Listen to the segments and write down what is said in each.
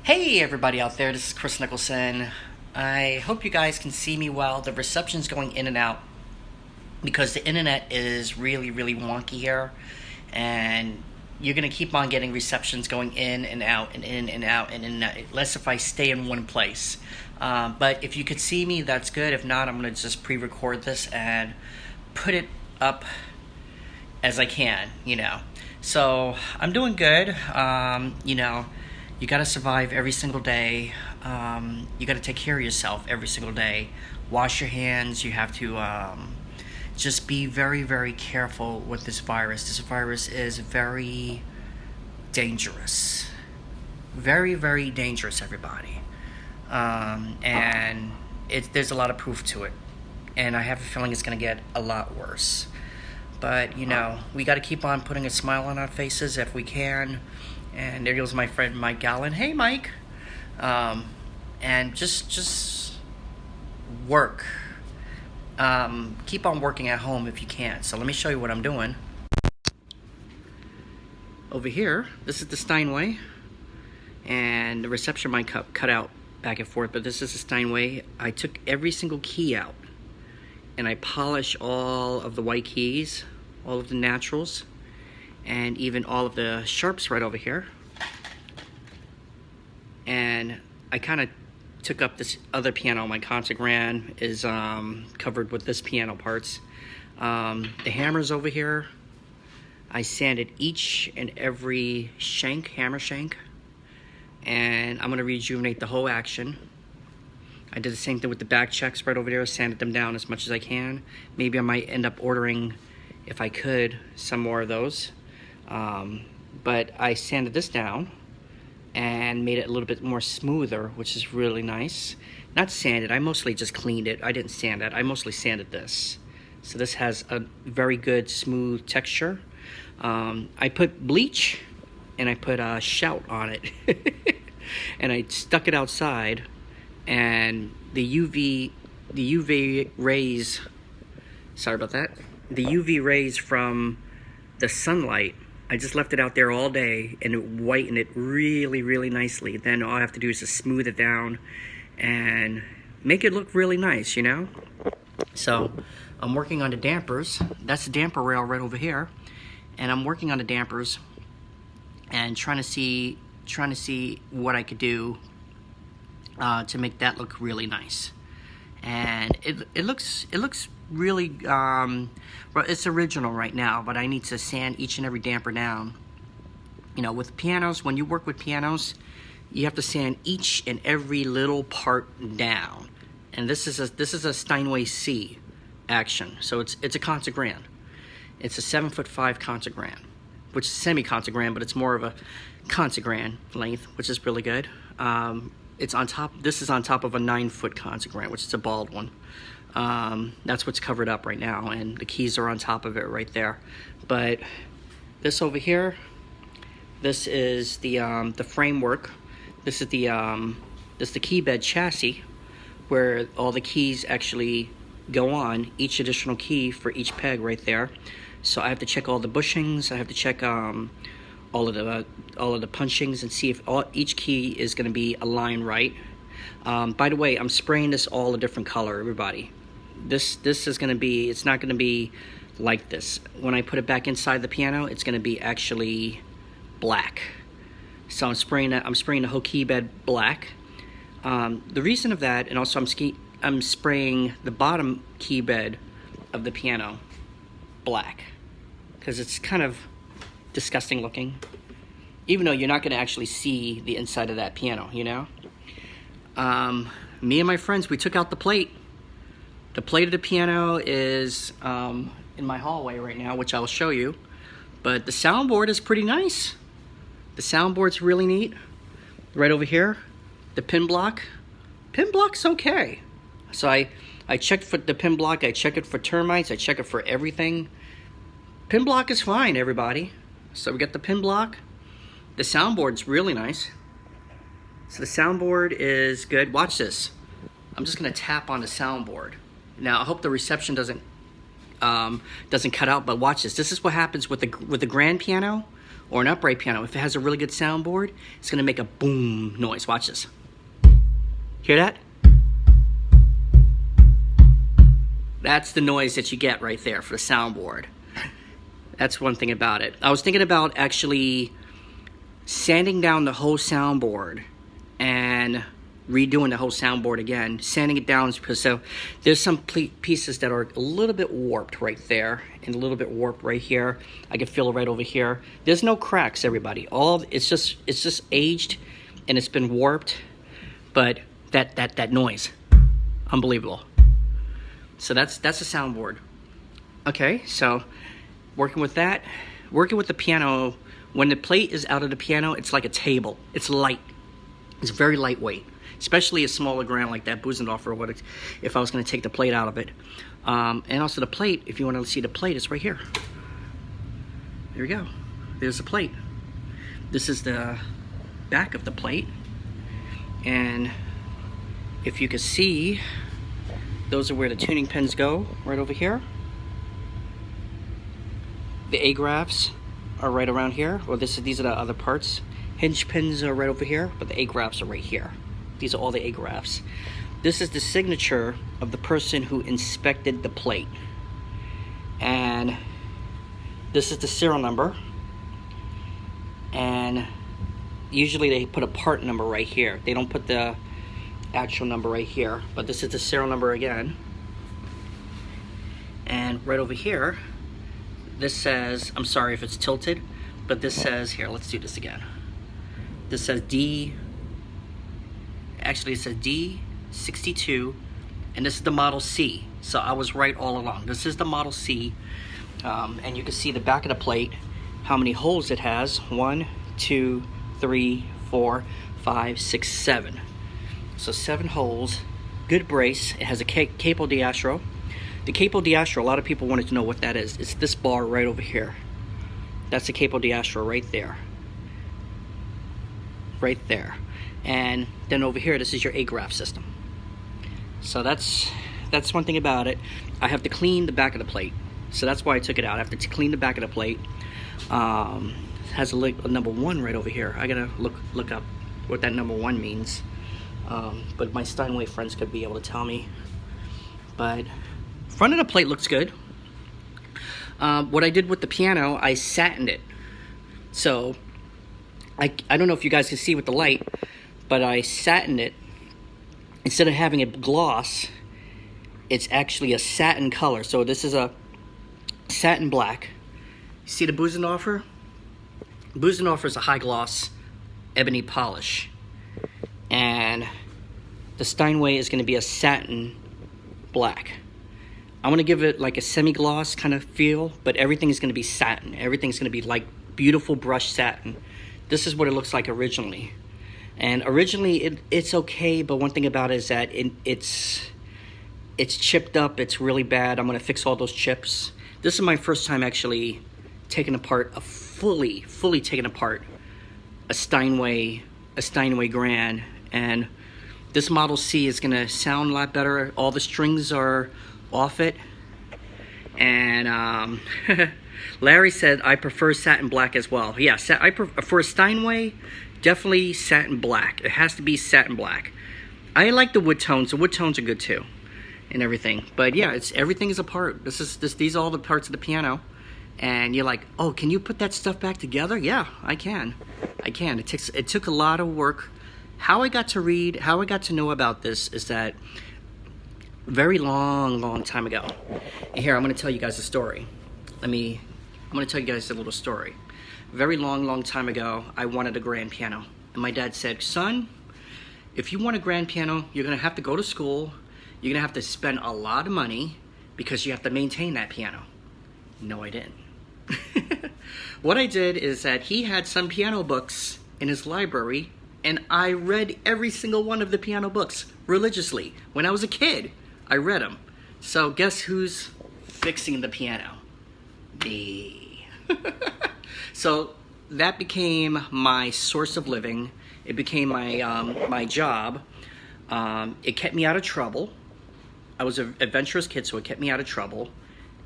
Hey everybody out there, this is Kris Nicholson. I hope you guys can see me well. The reception's going in and out because the internet is really wonky here, and you're gonna keep on getting receptions going in and out and in and out and in and out, unless if I stay in one place. But if you could see me, that's good. If not, I'm gonna just pre-record this and put it up as I can. So I'm doing good. You got to survive every single day. You got to take care of yourself every single day. Wash your hands. You have to just be very careful with this virus. This virus is very dangerous. Very dangerous, everybody. And there's a lot of proof to it. And I have a feeling it's going to get a lot worse. But, we got to keep on putting a smile on our faces if we can. And there goes my friend Mike Gallen. Hey, Mike. And just work. Keep on working at home if you can. So let me show you what I'm doing. Over here, this is the Steinway. And the reception might cut out back and forth, but this is the Steinway. I took every single key out. And I polish all of the white keys, all of the naturals, and even all of the sharps right over here. And I kind of took up this other piano. My concert grand is covered with this piano parts. The hammers over here, I sanded each and every hammer shank, and I'm gonna rejuvenate the whole action. I did the same thing with the back checks right over there, sanded them down as much as I can. Maybe I might end up ordering, if I could, some more of those. But I sanded this down and made it a little bit more smoother, which is really nice. Not sanded, I mostly just cleaned it. I didn't sand it, I mostly sanded this. So this has a very good smooth texture. I put bleach and I put a shout on it. And I stuck it outside, and the UV rays, sorry about that, the UV rays from the sunlight, I just left it out there all day and it whitened it really nicely. Then all I have to do is just smooth it down and make it look really nice, So I'm working on the dampers. That's the damper rail right over here. And I'm working on the dampers and trying to see what I could do to make that look really nice. And it looks really, well, it's original right now, but I need to sand each and every damper down. With pianos, when you work with pianos, you have to sand each and every little part down. And this is a Steinway C action, so it's a concert grand. It's a 7'5" concert grand, which is semi-concert grand, but it's more of a concert grand length, which is really good. It's on top. This is on top of a 9-foot concert grand, which is a bald one. That's what's covered up right now, and the keys are on top of it right there. But this over here, this is the framework. This is the key bed chassis, where all the keys actually go on, each additional key for each peg right there. So I have to check all the bushings. I have to check all of the punchings and see if each key is going to be aligned right. By the way, I'm spraying this all a different color, everybody. This is going to be, it's not going to be like this. When I put it back inside the piano, it's going to be actually black. So I'm spraying the whole key bed black. The reason of that, and also I'm spraying the bottom key bed of the piano black, because it's kind of disgusting looking, even though you're not going to actually see the inside of that piano. Me and my friends, we took out the plate. The plate of the piano is in my hallway right now, which I'll show you. But the soundboard is pretty nice. The soundboard's really neat. Right over here, the pin block. Pin block's okay. So I checked for the pin block. I check it for termites. I check it for everything. Pin block is fine, everybody. So we got the pin block. The soundboard's really nice. So the soundboard is good. Watch this. I'm just gonna tap on the soundboard. Now I hope the reception doesn't cut out, but watch this. This is what happens with the grand piano or an upright piano, if it has a really good soundboard, it's gonna make a boom noise. Watch this. Hear that? That's the noise that you get right there for the soundboard. That's one thing about it. I was thinking about actually sanding down the whole soundboard and redoing the whole soundboard again, sanding it down, because so there's some pieces that are a little bit warped right there and a little bit warped right here. I can feel it right over here. There's no cracks, everybody. It's just aged and it's been warped, but that noise, unbelievable. So that's the soundboard. Okay, so working with that, working with the piano. When the plate is out of the piano, it's like a table. It's light. It's very lightweight, especially a smaller grand like that Buzendorfer, or what if I was going to take the plate out of it. And also the plate, if you want to see the plate, it's right here. There we go. There's the plate. This is the back of the plate. And if you can see, those are where the tuning pins go, right over here. The A-graphs are right around here. Well, these are the other parts. Hinge pins are right over here, but the A-graphs are right here. These are all the A-graphs. This is the signature of the person who inspected the plate. And this is the serial number. And usually they put a part number right here. They don't put the actual number right here, but this is the serial number again. And right over here, this says, I'm sorry if it's tilted, but this says, here, let's do this again. This says actually it says D62, and this is the Model C. So I was right all along. This is the Model C, and you can see the back of the plate, how many holes it has. 1, 2, 3, 4, 5, 6, 7. So 7 holes, good brace. It has a capo di astro. The capo di astro, a lot of people wanted to know what that is. It's this bar right over here. That's the capo di astro right there. Right there. And then over here, this is your A-graph system. So that's one thing about it. I have to clean the back of the plate. So that's why I took it out. I have to clean the back of the plate. It has a number 1 right over here. I gotta look up what that number 1 means. But my Steinway friends could be able to tell me. But front of the plate looks good. What I did with the piano, I satined it. So I don't know if you guys can see with the light, but I satined it. Instead of having a gloss, it's actually a satin color. So this is a satin black. See the Buzendorfer? Buzendorfer is a high gloss ebony polish. And the Steinway is going to be a satin black. I'm going to give it like a semi-gloss kind of feel, but everything is going to be satin. Everything's going to be like beautiful brushed satin. This is what it looks like originally. And originally it's okay, but one thing about it is that it's chipped up. It's really bad. I'm going to fix all those chips. This is my first time actually taking apart fully taking apart a Steinway Grand. And this Model C is going to sound a lot better. All the strings are off it. And Larry said, I prefer satin black as well. Yeah, for a Steinway, definitely satin black. It has to be satin black. I like the wood tones. The wood tones are good too, and everything. But yeah, everything is a part. These are all the parts of the piano. And you're like, oh, can you put that stuff back together? Yeah, I can. It took a lot of work. How I got to know about this is that very long time ago. And here, I'm going to tell you guys a story. I'm going to tell you guys a little story. Very long time ago, I wanted a grand piano. And my dad said, son, if you want a grand piano, you're going to have to go to school. You're going to have to spend a lot of money because you have to maintain that piano. No, I didn't. What I did is that he had some piano books in his library, and I read every single one of the piano books religiously. When I was a kid, I read them. So guess who's fixing the piano? Me. So that became my source of living. It became my job. It kept me out of trouble. I was an adventurous kid, so it kept me out of trouble.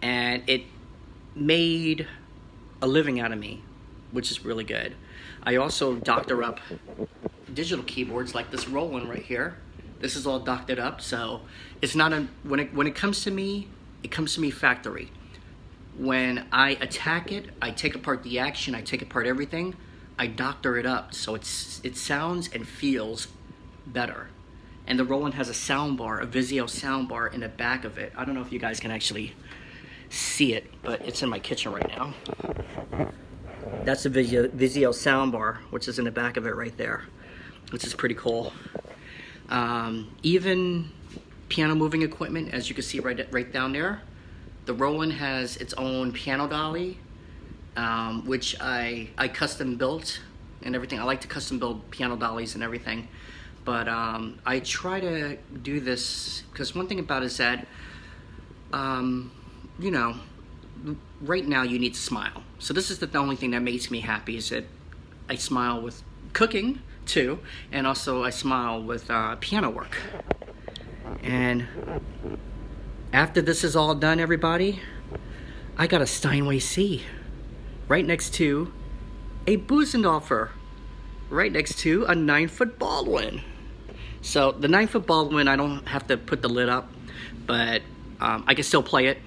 And it made a living out of me. which is really good. I also doctor up digital keyboards like this Roland right here. This is all doctored up, so it's not a, when it comes to me, it comes to me factory. When I attack it, I take apart the action, I take apart everything, I doctor it up so it sounds and feels better. And the Roland has a sound bar, a Vizio sound bar in the back of it. I don't know if you guys can actually see it, but it's in my kitchen right now. That's the Vizio sound bar, which is in the back of it right there, which is pretty cool. Even piano moving equipment, as you can see right down there, the Roland has its own piano dolly, which I custom built and everything. I like to custom build piano dollies and everything. But I try to do this because one thing about it is that, you know, right now you need to smile. So this is the only thing that makes me happy, is that I smile with cooking too, and also I smile with piano work. And after this is all done, everybody, I got a Steinway C right next to a Bösendorfer, right next to a 9-foot Baldwin. So the 9-foot Baldwin, I don't have to put the lid up, but I can still play it.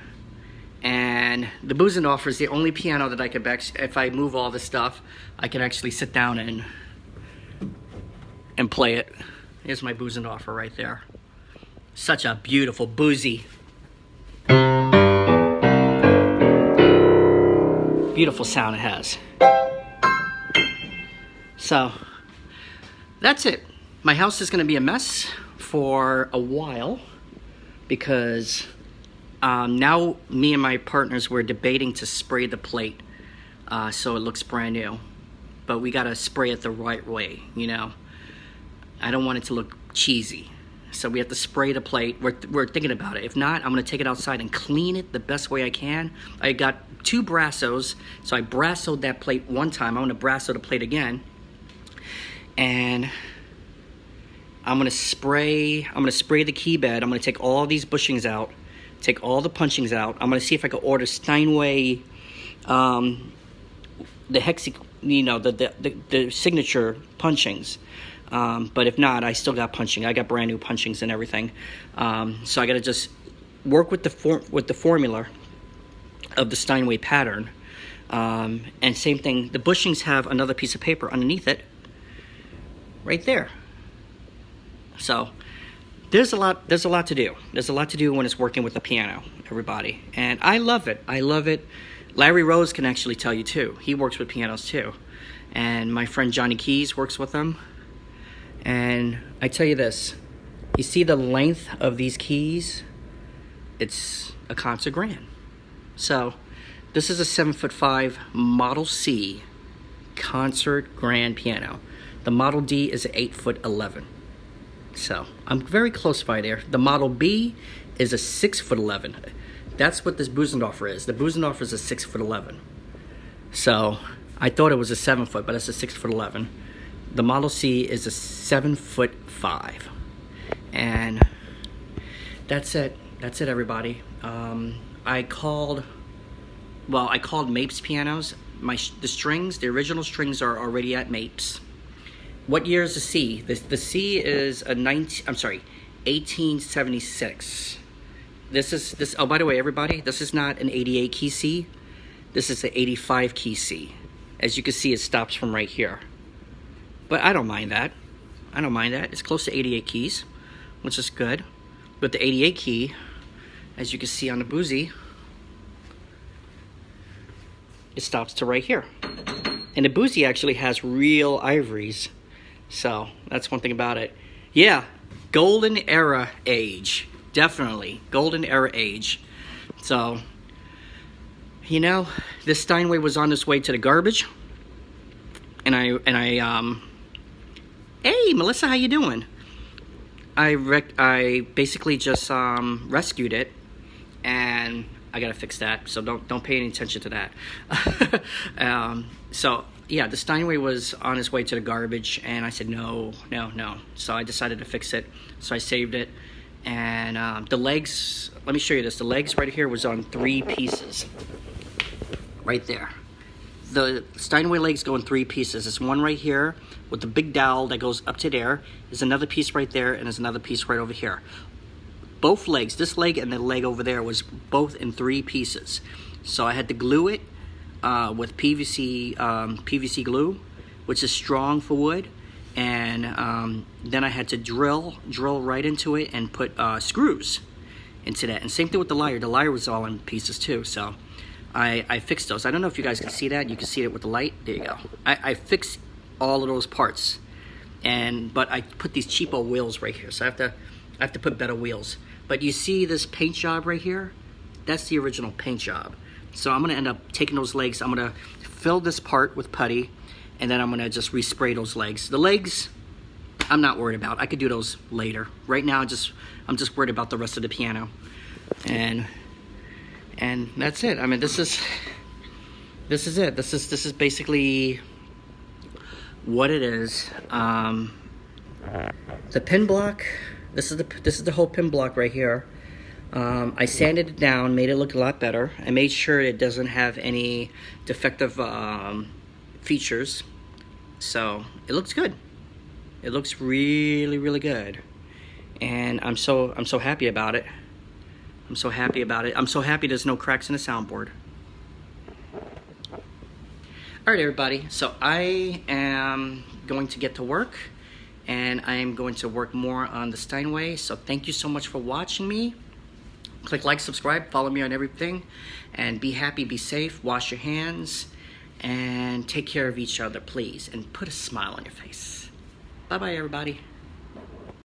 And the Bösendorfer is the only piano that I could, if I move all this stuff, I can actually sit down and play it. Here's my Bösendorfer right there. Such a beautiful boozy. Beautiful sound it has. So that's it. My house is going to be a mess for a while because now me and my partners were debating to spray the plate so it looks brand new. But we got to spray it the right way, you know. I don't want it to look cheesy. So we have to spray the plate. We're thinking about it. If not, I'm going to take it outside and clean it the best way I can. I got 2 brassos, so I brassoed that plate one time. I'm going to brasso the plate again. And I'm gonna spray the key bed. I'm gonna take all these bushings out, take all the punchings out. I'm gonna see if I can order Steinway, the hexi, you know, the signature punchings. But if not, I still got punching. I got brand new punchings and everything. So I gotta just work with the formula of the Steinway pattern. And same thing, the bushings have another piece of paper underneath it, right there. So there's a lot to do. There's a lot to do when it's working with the piano, everybody. And I love it. I love it. Larry Rose can actually tell you too. He works with pianos too. And my friend Johnny Keys works with them. And I tell you this, you see the length of these keys? It's a concert grand. So this is a 7'5" Model C concert grand piano. The Model D is an 8'11". So I'm very close by there. The Model B is a 6'11". That's what this Bösendorfer is. The Bösendorfer is a 6'11". So I thought it was a 7 foot, but it's a 6'11". The Model C is a 7'5". And that's it. That's it, everybody. I called Mapes Pianos. The original strings are already at Mapes. What year is the C? The C is a 1876. This. Oh, by the way, everybody, this is not an 88 key C. This is an 85 key C. As you can see, it stops from right here. But I don't mind that. I don't mind that. It's close to 88 keys, which is good. But the 88 key, as you can see on the Boozy, it stops to right here. And the Boozy actually has real ivories. So that's one thing about it. Yeah, golden era age. Definitely golden era age. So, you know, this Steinway was on its way to the garbage. And I hey Melissa, how you doing? I basically just rescued it, and I gotta fix that. So don't pay any attention to that. So yeah, the Steinway was on its way to the garbage, and I said no. So I decided to fix it. So I saved it, and the legs. Let me show you this. The legs right here was on 3 pieces. Right there, the Steinway legs go in 3 pieces. There's one right here with the big dowel that goes up to there. There's another piece right there, and there's another piece right over here. Both legs, this leg and the leg over there, was both in 3 pieces. So I had to glue it with PVC glue, which is strong for wood. And then I had to drill right into it and put screws into that. And same thing with the lyre. The lyre was all in pieces too. So I fixed those. I don't know if you guys can see that. You can see it with the light. There you go. I fixed all of those parts, but I put these cheapo wheels right here. So I have to put better wheels. But you see this paint job right here? That's the original paint job. So I'm gonna end up taking those legs. I'm gonna fill this part with putty, and then I'm gonna just respray those legs. The legs, I'm not worried about. I could do those later. Right now, I'm just worried about the rest of the piano, and that's it. I mean, this is it. This is basically what it is. The pin block. This is the whole pin block right here. I sanded it down, made it look a lot better. I made sure it doesn't have any defective features, so it looks good. It looks really, really good, and I'm so happy about it. I'm so happy about it. I'm so happy there's no cracks in the soundboard. All right, everybody. So I am going to get to work, and I am going to work more on the Steinway. So thank you so much for watching me. Click like, subscribe, follow me on everything, and be happy, be safe, wash your hands, and take care of each other, please, and put a smile on your face. Bye-bye, everybody.